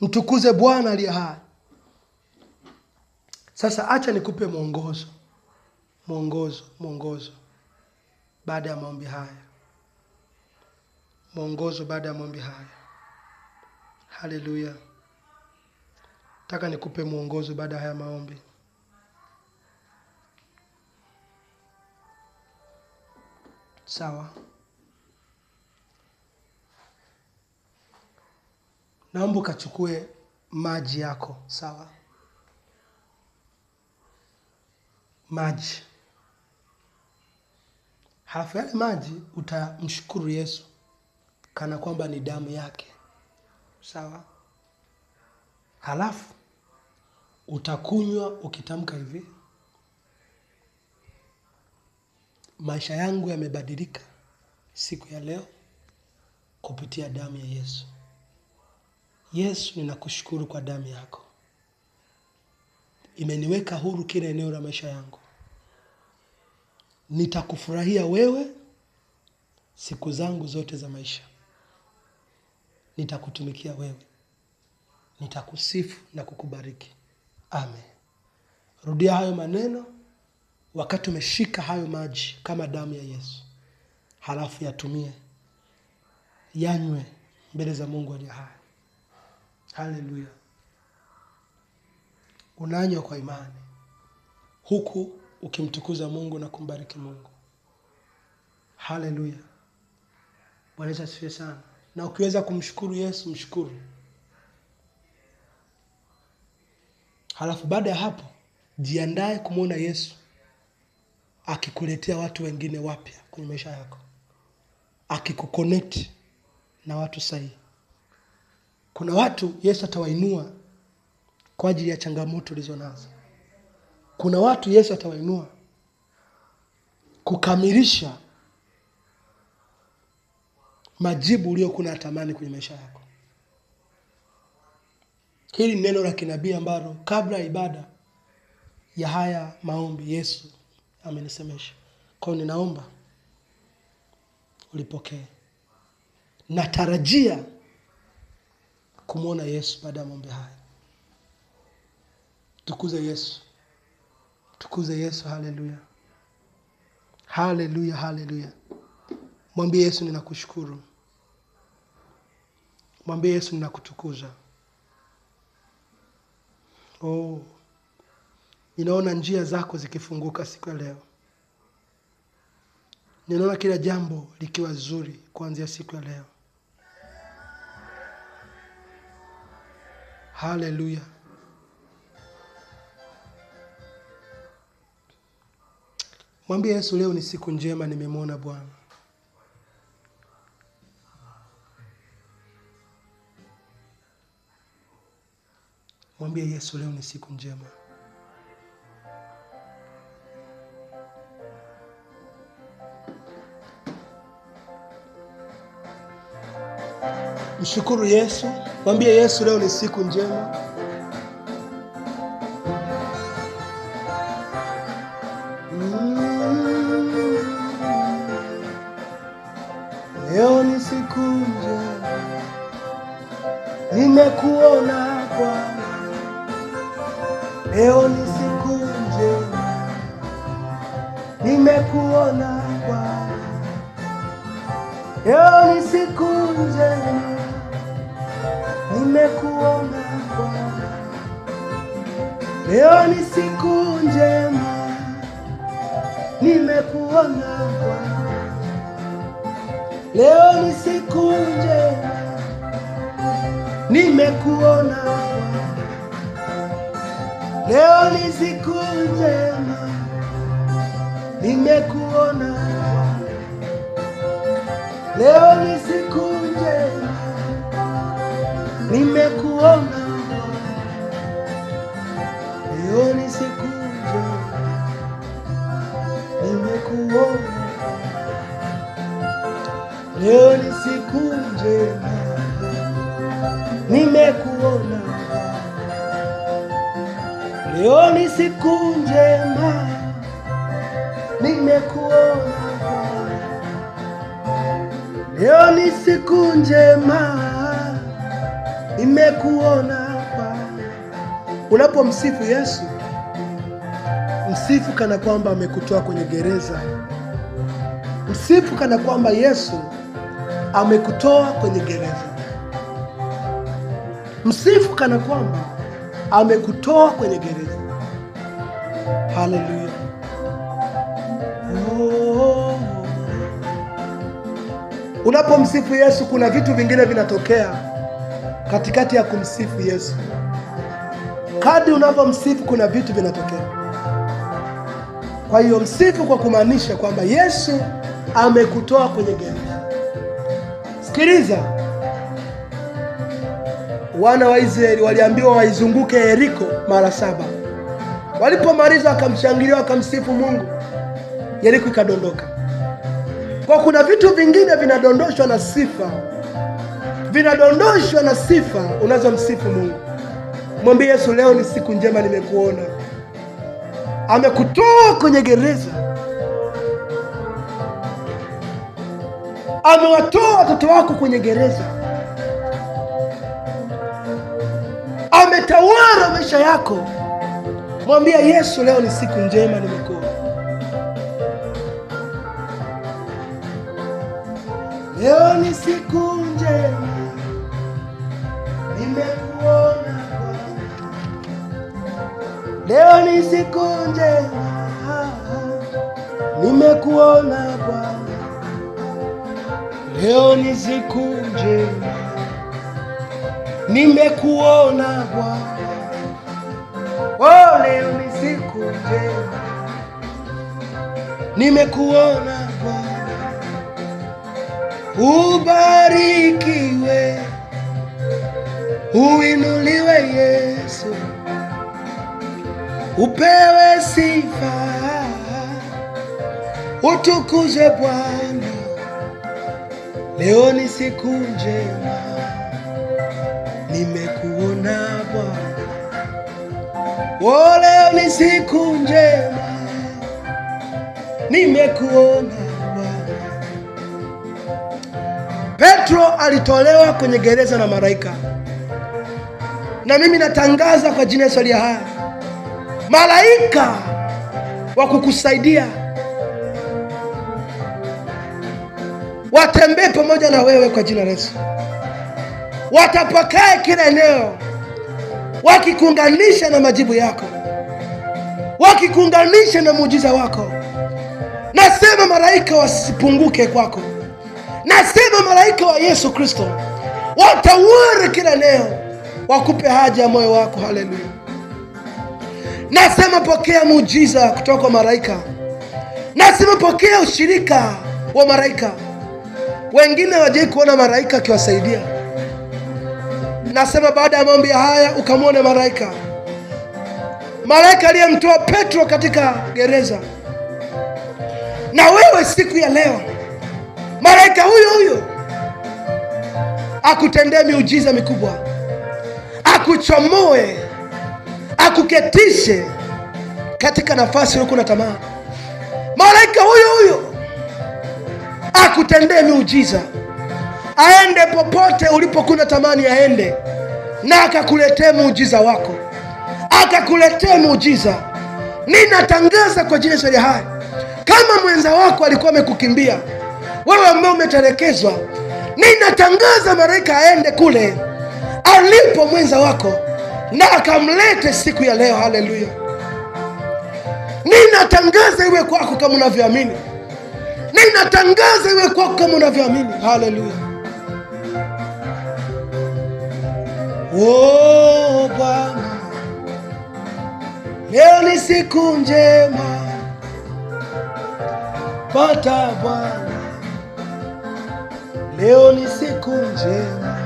Mtukuze Bwana aliye hai. Sasa acha nikupe mwongozo baada ya maombi haya. Mwongozo baada ya maombi haya. Haleluya. Nataka nikupe mwongozo baada ya haya maombi. Sawa? Naomba ukachukue maji yako, sawa? Maji. Halafu yale maji utamshukuru Yesu kana kwamba ni damu yake. Sawa? Halafu utakunywa ukitamka hivi: maisha yangu yamebadilika siku ya leo kupitia damu ya Yesu. Yesu, ninakushukuru kwa damu yako. Imeniweka huru kila eneo la maisha yangu. Nitakufurahia wewe siku zangu zote za maisha. Nitakutumikia wewe. Nitakusifu na kukubariki. Amen. Rudia hayo maneno wakati umeshika hayo maji kama damu ya Yesu. Halafu yatumie. Yanywe mbele za Mungu aliye hai. Haleluya. Unanywa kwa imani, huku ukimtukuza Mungu na kumbariki Mungu. Haleluya. Bwana Yesu asifiwe sana. Na ukiweza kumshukuru Yesu, mshukuru. Halafu baada ya hapo, jiandae kumwona Yesu akikuletea watu wengine wapya kwenye maisha yako. Akikuconnect na watu sahihi. Kuna watu Yesu atawainua kwa ajili ya changamoto ulizo nazo. Kuna watu Yesu atawainua kukamilisha majibu uliyokuwa unatamani kwenye maisha yako. Hili ni neno la kinabii ambalo kabla ya ibada ya haya maombi Yesu amenisemesha. Kwa hiyo ninaomba ulipokee. Natarajia kumwona Yesu baada ya maombi haya. Tukuze Yesu. Tukuze Yesu. Haleluya. Haleluya, haleluya. Mwambie Yesu, ninakushukuru. Mwambie Yesu, ninakutukuza. Ninaona njia zako zikifunguka siku ya leo. Ninaona kila jambo likiwa zuri kuanzia siku ya leo. Haleluya. Mwambie Yesu, leo ni siku njema, nimemwona Bwana. Mwambie Yesu, leo ni siku njema. Mshukuru Yesu. Mwambie Yesu, leo ni siku njema. Leo ni siku njema, nimekuona Bwana. Leo ni siku njema, nimekuona Bwana. Leo ni siku njema, nimekuona Bwana. Leo ni siku njema, nimekuona Bwana. Leo ni siku njema, nimekuona Bwana. Leo ni siku njema, nimekuona Bwana. Leo ni siku njema, nimekuona Bwana. Leo ni siku njema, nimekuona. Leo ni siku njema, nimekuona. Leo ni siku njema, nimekuona. Leo ni siku njema, nimekuona. Unapomsifu Yesu, msifu kana kwamba amekutoa kwenye gereza. Msifu kana kwamba Yesu amekutoa kwenye gereza. Msifu kana kwamba amekutoa kwenye gereza. Haleluya. Unapomsifu Yesu, kuna vitu vingine vinatokea katikati ya kumsifu Yesu. Kadri unapomsifu, kuna vitu vinatokea. Kwa hiyo msifu kwa kumaanisha kwamba Yesu amekutoa kwenye gereza. Sikiliza, wana wa Israeli waliambiwa waizunguke Yeriko mara 7. Walipomaliza wakamshangilia, wakamsifu Mungu, Yeriko ikadondoka. Kwa kuna vitu vingine vinadondoshwa na sifa. Vinadondoshwa na sifa unazomsifu Mungu. Mwambie Yesu, leo ni siku njema, nimekuona. Amekutoa kwenye gereza. Amewatoa watoto wako kwenye gereza. Ametawala maisha yako. Mwambie Yesu, leo ni siku njema, nimekuona. Leo ni siku njema, nimekuona Bwana. Leo ni siku njema, nimekuona Bwana. Leo ni siku njema, nimekuona Bwana. Oh, leo ni siku njema, nimekuona Bwana. Ubarikiwe, uinuliwe Yesu, upewe sifa, utukuzwe Bwana. Leo ni siku njema, nimekuona Bwana. Oh, leo ni siku njema, nimekuona Bwana. Petro alitolewa kwenye gereza na malaika. Na mimi natangaza kwa jina Yesu aliye hai, malaika wa kukusaidia, watembee pamoja na wewe kwa jina la Yesu. Watapakae kila eneo, wakikuunganisha na majibu yako, wakikuunganisha na muujiza wako. Nasema malaika wasipunguke kwako. Nasema malaika wa Yesu Kristo watawale kila eneo, wakupe haja ya moyo wako. Haleluya. Nasema pokea muujiza kutoka kwa malaika. Nasema pokea ushirika wa malaika. Wengine hawajai kuona malaika akiwasaidia. Nasema baada ya maombi haya ukamwone malaika. Malaika aliyemtoa Petro katika gereza. Na wewe siku ya leo malaika huyo huyo akutendee miujiza mikubwa, akuchomoe, akuketishe katika nafasi uliokuwa unatamani. Malaika huyo huyo akutendee miujiza, aende popote ulipokuwa unatamani aende, na akakuletea muujiza wako, akakuletea muujiza. Ninatangaza kwa jina la hai, kama mwenza wako alikuwa amekukimbia, wewe ambaye umetelekezwa, ninatangaza malaika aende kule alipo mwenza wako na akamlete siku ya leo. Haleluya. Ninatangaza iwe kwako kama unavyoamini. Ninatangaza iwe kwako kama unavyoamini. Haleluya. Oh Bwana, leo ni siku njema. Pata Bwana, leo ni siku njema.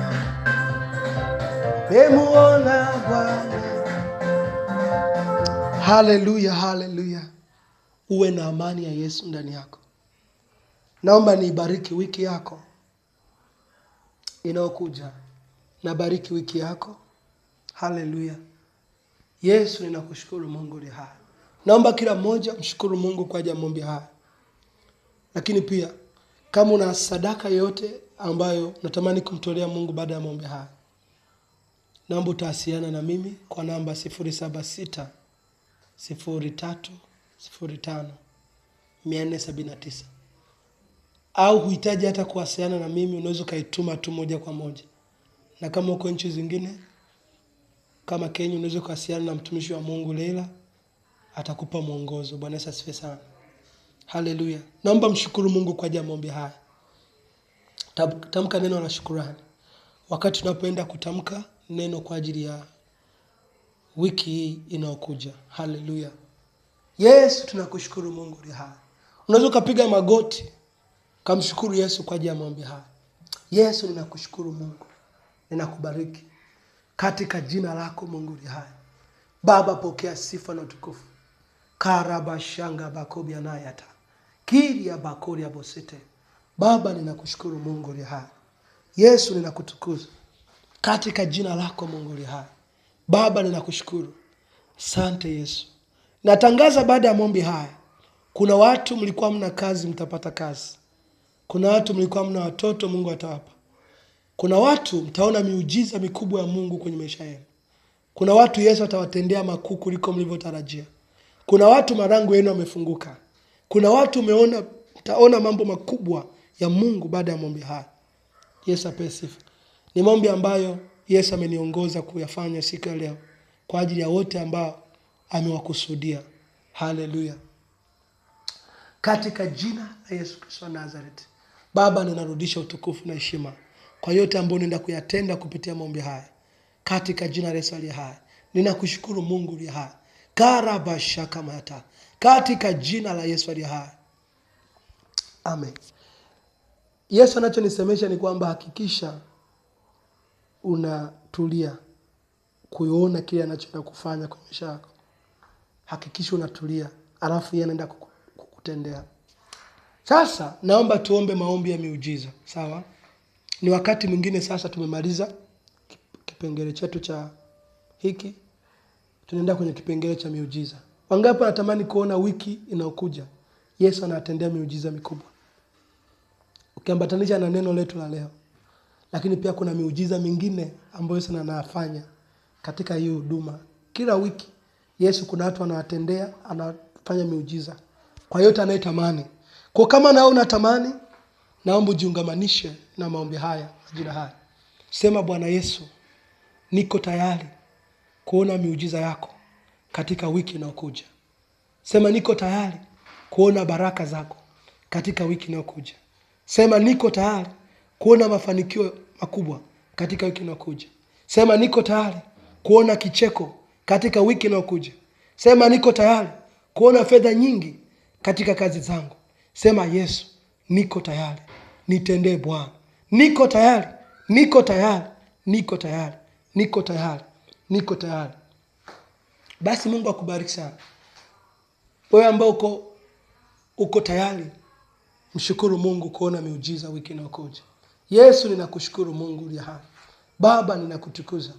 Memuona Bwana. Haleluya, haleluya. Uwe na amani ya Yesu ndani yako. Naomba niibariki wiki yako inayokuja. Nabariki wiki yako. Haleluya. Yesu, ninakushukuru Mungu li hai. Naomba kila mmoja mshukuru Mungu kwa ajili ya maombi haya. Lakini pia kama una sadaka yote ambayo natamani kumtolea Mungu baada ya maombi haya, naomba utawasiliana na mimi kwa namba 076 03 05 479. Au huhitaji hata kuwasiliana na mimi, unaweza kaituma tu moja kwa moja. Na kama uko nchi zingine kama Kenya, unaweza kuwasiliana na mtumishi wa Mungu Leila, atakupa mwongozo. Bwana Yesu asifiwe sana. Haleluya. Naomba mshukuru Mungu kwa ajili ya maombi haya. Tamka neno la shukrani wakati tunapoenda kutamka neno kwa ajili ya wiki hii inayokuja. Haleluya. Yesu, tunakushukuru Mungu li hai. Unaweza kupiga magoti kumshukuru Yesu kwa ajili ya maombi haya. Yesu, ninakushukuru Mungu. Ninakubariki katika jina lako Mungu li hai. Baba, pokea sifa na utukufu. Karabashanga bakobia nayata. Kiria bakoria bosete. Baba, ninakushukuru Mungu li hai. Yesu, ninakutukuza katika jina lako Mungu li hai. Baba, ninakushukuru. Asante Yesu. Natangaza baada ya maombi haya, kuna watu mlikuwa mna kazi, mtapata kazi. Kuna watu mlikuwa mna watoto, Mungu atawapa. Kuna watu mtaona miujiza mikubwa ya Mungu kwenye maisha yenu. Kuna watu Yesu atawatendea makuu kuliko mlivyotarajia. Kuna watu marango yenu yamefunguka. Kuna watu mtaona mambo makubwa ya Mungu baada ya maombi haya. Yesu apewe sifa. Ni maombi ambayo Yesu ameniongoza kuyafanya siku ya leo kwa ajili ya wote ambao amewakusudia. Haleluya. Katika jina la Yesu Kristo wa Nazareti, Baba, ninarudisha utukufu na heshima kwa yote ambayo nenda kuyatenda kupitia maombi haya. Katika jina la Yesu aliye hai, ninakushukuru Mungu aliye hai. Karabashaka mata. Katika jina la Yesu aliye hai. Amen. Yesu anachonisemesha ni kwamba hakikisha unatulia kuona kile anachoenda kufanya kwa maisha yako. Hakikisha unatulia, alafu yeye anaenda kukutendea. Sasa naomba tuombe maombi ya miujiza. Sawa? Ni wakati mwingine sasa tumemaliza kipengele chetu cha hiki. Tunaenda kwenye kipengele cha miujiza. Wangapi wanatamani kuona wiki inayokuja Yesu anatendea miujiza mikubwa? Ukiambatanisha na neno letu la leo. Lakini pia kuna miujiza mingine ambayo Yesu anafanya katika hiyo huduma. Kila wiki Yesu kuna watu anawatendea, anafanya miujiza kwa yote anayetamani. Kwa kama nao unatamani Naomba ujiungamanishe na maombi haya majira haya. Sema, Bwana Yesu, niko tayari kuona miujiza yako katika wiki inayokuja. Sema, niko tayari kuona baraka zako katika wiki inayokuja. Sema, niko tayari kuona mafanikio makubwa katika wiki inayokuja. Sema, niko tayari kuona kicheko katika wiki inayokuja. Sema, niko tayari kuona fedha nyingi katika kazi zangu. Sema, Yesu, niko tayari. Nitendee Bwana. Niko tayari. Niko tayari. Niko tayari. Niko tayari. Niko tayari. Basi Mungu akubariki sana. Wewe ambao uko tayari, mshukuru Mungu kuona miujiza wiki inayokuja. Yesu, ninakushukuru Mungu uliye hai. Baba, ninakutukuza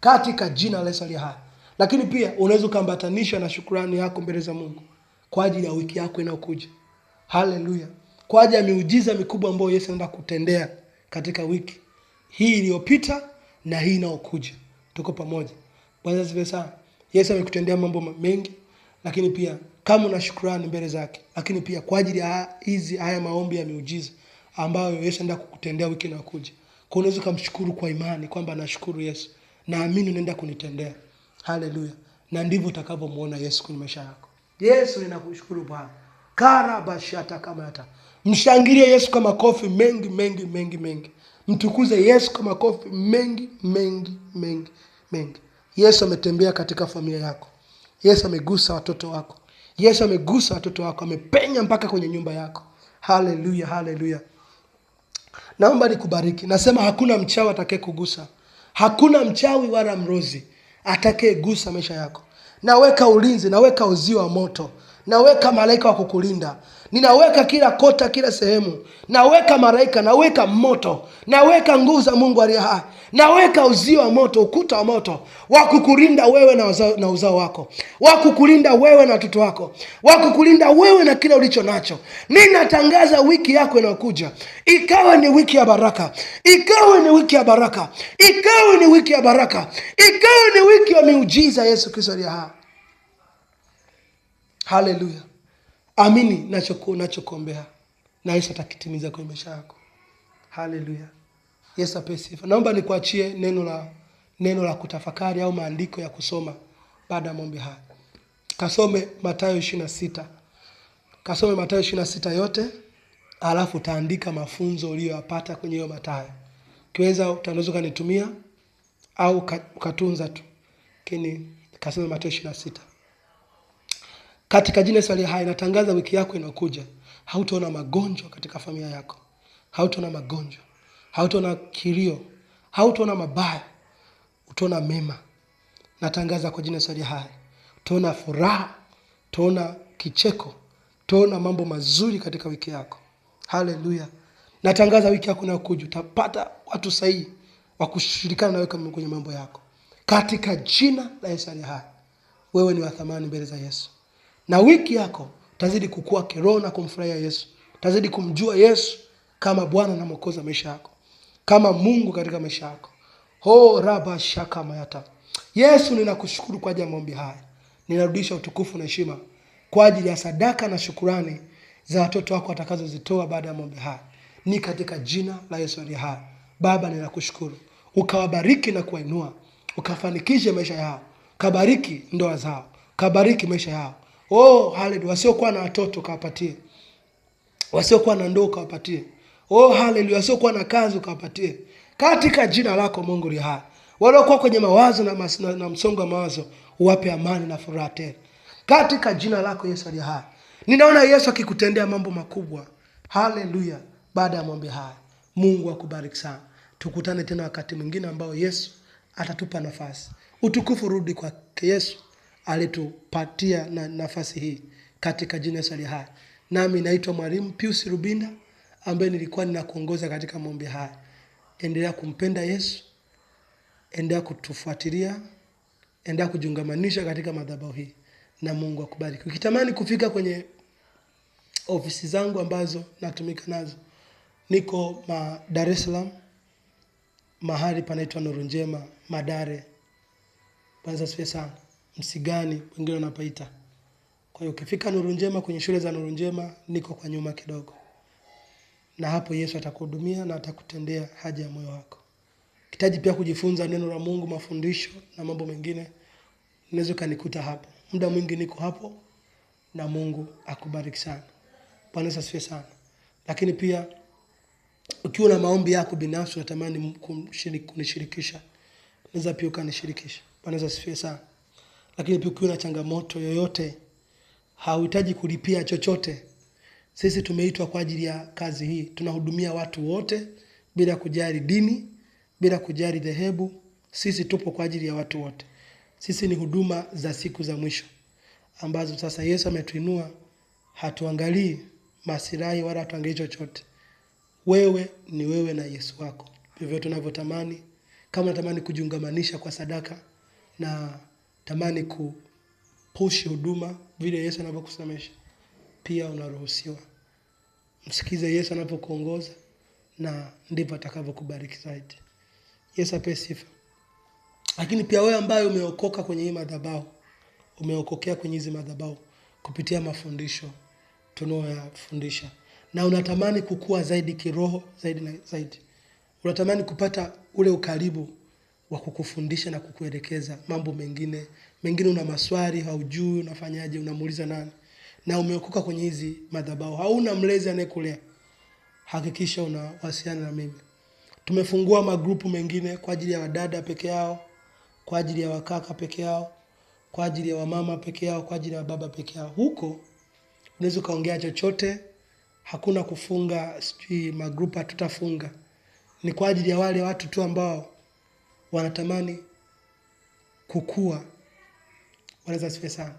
katika jina la Yesu aliye hai. Lakini pia unaweza kuambatanisha na shukrani yako mbele za Mungu kwa ajili ya wiki yako inayokuja. Haleluya. Kwa ajili ya miujiza mikubwa ambayo Yesu anaenda kutendea katika wiki hii iliyopita na hii inayokuja. Tuko pamoja. Bwana asifiwe sana. Yesu amekutendea mambo mengi, lakini pia kama una shukrani mbele zake, lakini pia kwa ajili ya haya maombi ya miujiza ambayo Yesu anaenda kukutendea wiki inayokuja. Kwa unaweza kumshukuru kwa imani kwamba nashukuru Yesu, naamini unaenda kunitendea. Haleluya. Na ndivyo utakavyomuona Yesu kwenye maisha yako. Yesu, ninakushukuru Bwana. Karabashata kama hata. Mshangilie Yesu kwa makofi mengi mengi mengi mengi. Mtukuze Yesu kwa makofi mengi mengi mengi mengi. Yesu ametembea katika familia yako. Yesu amegusa watoto wako. Yesu amegusa watoto wako, amepenya mpaka kwenye nyumba yako. Haleluya, haleluya. Naomba nikubariki. Nasema hakuna mchawi atakaye kugusa. Hakuna mchawi wala mrozi atakaye gusa maisha yako. Naweka ulinzi, naweka uzio wa moto. Naweka malaika wa kukulinda. Ninaweka kila kota, kila sehemu. Naweka malaika, naweka moto. Naweka nguvu za Mungu aliye hai. Naweka uzio wa moto, ukuta wa moto wa kukulinda wewe na uzao wako. Wa kukulinda wewe na watoto wako. Wa kukulinda wewe na kila ulicho nacho. Ninatangaza wiki yako inayokuja ikawa ni wiki ya baraka. Ikawa ni wiki ya baraka. Ikawa ni wiki ya baraka. Ikawa ni wiki ya miujiza Yesu Kristo aliye hai. Haleluya. Amini nachokuombea na Yesu atakitimiza kwa maisha yako. Haleluya. Yesu apewe sifa. Naomba nikuachie neno la kutafakari au maandiko ya kusoma baada ya maombi haya. Kasome Mathayo 26. Kasome Mathayo 26 yote, alafu utaandika mafunzo uliyopata kwenye hiyo Mathayo. Kiweza utaweza kanitumia au ukatunza tu. Lakini kasome Mathayo 26. Katika jina la Yesu aliye hai, natangaza wiki yako inayokuja hautaona magonjwa katika familia yako. Hautaona magonjwa. Hautaona kilio. Hautaona mabaya. Utaona mema. Natangaza kwa jina la Yesu aliye hai. Utaona furaha. Utaona kicheko. Utaona mambo mazuri katika wiki yako. Haleluya. Natangaza wiki yako inayokuja utapata watu sahihi wa kushirikiana na wewe kwenye mambo yako. Katika jina la Yesu aliye hai. Wewe ni wa thamani mbele za Yesu. Na wiki yako utazidi kukua kiroho na kumfurahia Yesu. Utazidi kumjua Yesu kama Bwana na Mwokozi wa maisha yako. Kama Mungu katika maisha yako. Ho raba shaka mayata. Yesu, ninakushukuru kwa ajili ya maombi haya. Ninarudisha utukufu na heshima kwa ajili ya sadaka na shukrani za watoto wako watakazozitoa baada ya maombi haya. Ni katika jina la Yesu aliye hai. Baba, ninakushukuru. Ukawabariki na kuwainua. Ukafanikishe maisha yao. Kabariki ndoa zao. Kabariki maisha yao. Oh, haleluya. Wasiokuwa na watoto kawapatie. Wasiokuwa na ndoa kawapatie. Oh, haleluya. Wasiokuwa na kazi kawapatie. Katika jina lako Mungu aliye hai. Waliokuwa kwenye mawazo na msongo wa mawazo, uwape amani na furaha tele. Katika jina lako Yesu aliye hai. Ninaona Yesu akikutendea mambo makubwa. Haleluya. Baada ya maombi haya, Mungu akubariki sana. Tukutane tena wakati mwingine ambao Yesu atatupa nafasi. Utukufu rudi kwa Yesu alitupatia na nafasi hii katika jina la Yesu aliye hai. Nami naitwa Mwalimu Pius Rubinda ambaye nilikuwa ninakuongoza katika maombi haya. Endelea kumpenda Yesu. Endelea kutufuatilia. Endelea kujiungamanisha katika madhabahu hii. Na Mungu akubariki. Ukitamani kufika kwenye ofisi zangu ambazo natumika nazo, niko Dar es Salaam, mahali panaitwa Nuru Njema, Madare. Kwanza sifa sana. Msigani wengine wanapaita. Kwa hiyo ukifika Nuru Njema, kwenye shule za Nuru Njema, niko kwa nyuma kidogo. na hapo Yesu atakuhudumia na atakutendea haja ya moyo wako. Ukihitaji pia kujifunza neno la Mungu, mafundisho na mambo mengine, unaweza kanikuta hapo. Muda mwingi niko hapo, na Mungu akubariki sana. Bwana asifiwe sana. Lakini pia ukiwa na maombi yako binafsi unatamani kunishirikisha, unaweza pia ukanishirikisha. Bwana asifiwe sana. Lakini pia ukiwa na changamoto yoyote, hauhitaji kulipia chochote. Sisi tumeitwa kwa ajili ya kazi hii. Tunahudumia watu wote bila kujali dini, bila kujali dhehebu. Sisi tupo kwa ajili ya watu wote. Sisi ni huduma za siku za mwisho, ambazo sasa Yesu ametuinua. Hatuangalii maslahi wala hatuangalii chochote. Wewe ni wewe na Yesu wako. Hivyo tunavyotamani, kama unatamani kujiungamanisha kwa sadaka na tamani kupush huduma vile Yesu anavyokusemesha, pia unaruhusiwa. Msikize Yesu anapokuongoza, na ndivyo atakavyokubariki zaidi. Yesu apewe sifa. Lakini pia wewe ambaye umeokoka kwenye hii madhabahu, umeokokea kwenye hizi madhabahu kupitia mafundisho tunayoyafundisha, na unatamani kukua zaidi kiroho, zaidi na zaidi. Unatamani kupata ule ukaribu wa kukufundisha na kukuelekeza mambo mengine. Mengine una maswali, haujui unafanyaje, unamuuliza nani? Na umeokoka kwenye hizi madhabahu, hauna mlezi anayekulea, hakikisha unawasiliana na mimi. Tumefungua magrupu mengine kwa ajili ya wadada peke yao, kwa ajili ya wakaka peke yao, kwa ajili ya wamama peke yao, kwa ajili ya baba peke yao. Huko unaweza kaongea chochote, hakuna kufunga, sijui magrupu hatutafunga. Ni kwa ajili ya wale watu tu ambao wanatamani kukua. Wanaweza sifa sana.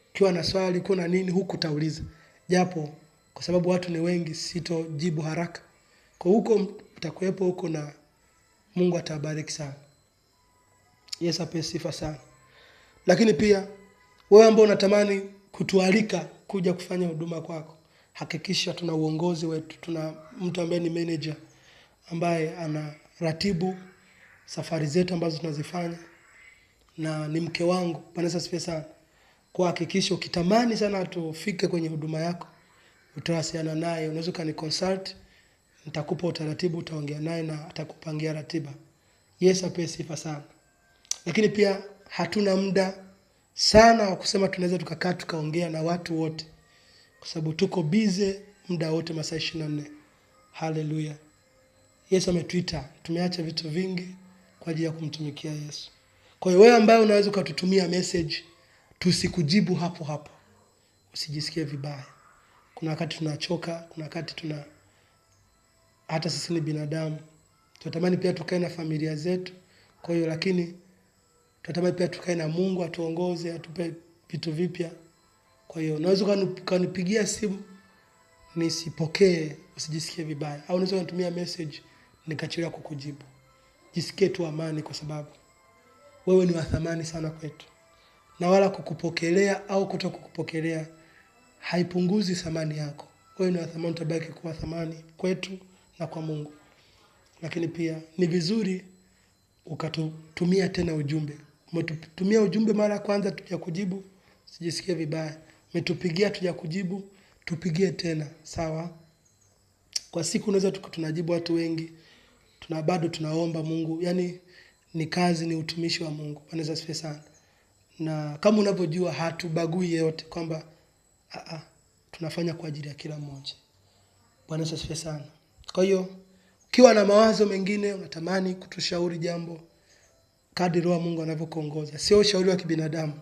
Ukiwa na swali, kuna nini, huku tauliza. Japo kwa sababu watu ni wengi, sitojibu haraka. Kwa huko utakuwepo huko, na Mungu atabariki sana. Yesu apewe sifa sana. Lakini pia wewe ambao unatamani kutualika kuja kufanya huduma kwako, hakikisha tuna uongozi wetu. Tuna mtu ambaye ni manager ambaye anaratibu safari zetu ambazo tunazifanya, na ni mke wangu. Bwana asifiwe sana. Kwa hakikisha ukitamani sana tufike kwenye huduma yako, utawasiliana naye. Unaweza kaniconsult, nitakupa utaratibu, utaongea naye na atakupangia ratiba. Yesu apewe sifa sana. Lakini pia hatuna muda sana wa kusema tunaweza tukakaa tukaongea na watu wote, kwa sababu tuko busy muda wote, masaa 24. Haleluya. Yesu ametuita, tumeacha vitu vingi kwa ajili ya kumtumikia Yesu. Kwa hiyo wewe ambaye unaweza ukatutumia message, tusikujibu hapo hapo, usijisikie vibaya. Kuna wakati tunachoka, kuna wakati hata sisi ni binadamu. Tunatamani pia tukae na familia zetu. Kwa hiyo lakini tunatamani pia tukae na Mungu, atuongoze, atupe vitu vipya. Kwa hiyo unaweza kanipigia simu nisipokee, usijisikie vibaya. Au unaweza kunitumia message nikachelewa kukujibu. Jisikie tu amani, kwa sababu wewe ni wa thamani sana kwetu. Na wala kukupokelea au kutokukupokelea haipunguzi thamani yako. Wewe ni wa thamani, utabaki kuwa thamani kwetu na kwa Mungu. Lakini pia ni vizuri ukatutumia tena ujumbe. Umetutumia ujumbe mara kwanza tujakujibu, sijisikie vibaya. Umetupigia tujakujibu, tupigie tena, sawa? Kwa siku unaweza tunajibu watu wengi. Bado tunaomba Mungu. Yaani ni kazi, ni utumishi wa Mungu. Bwana asifiwe sana. Na kama unavyojua hatubagui yeyote, kwamba tunafanya kwa ajili ya kila mmoja. Bwana asifiwe sana. Kwa hiyo ukiwa na mawazo mengine, unatamani kutushauri jambo, kadri Roho Mungu anavyokuongoza. Sio ushauri wa kibinadamu,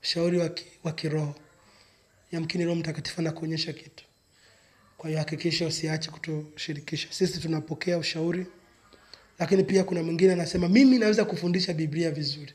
ushauri wa kiroho. Yamkini Roho Mtakatifu anakuonyesha kitu. Kwa hiyo hakikisha usiache kutushirikisha. Sisi tunapokea ushauri. Lakini pia kuna mwingine anasema mimi naweza kufundisha Biblia vizuri.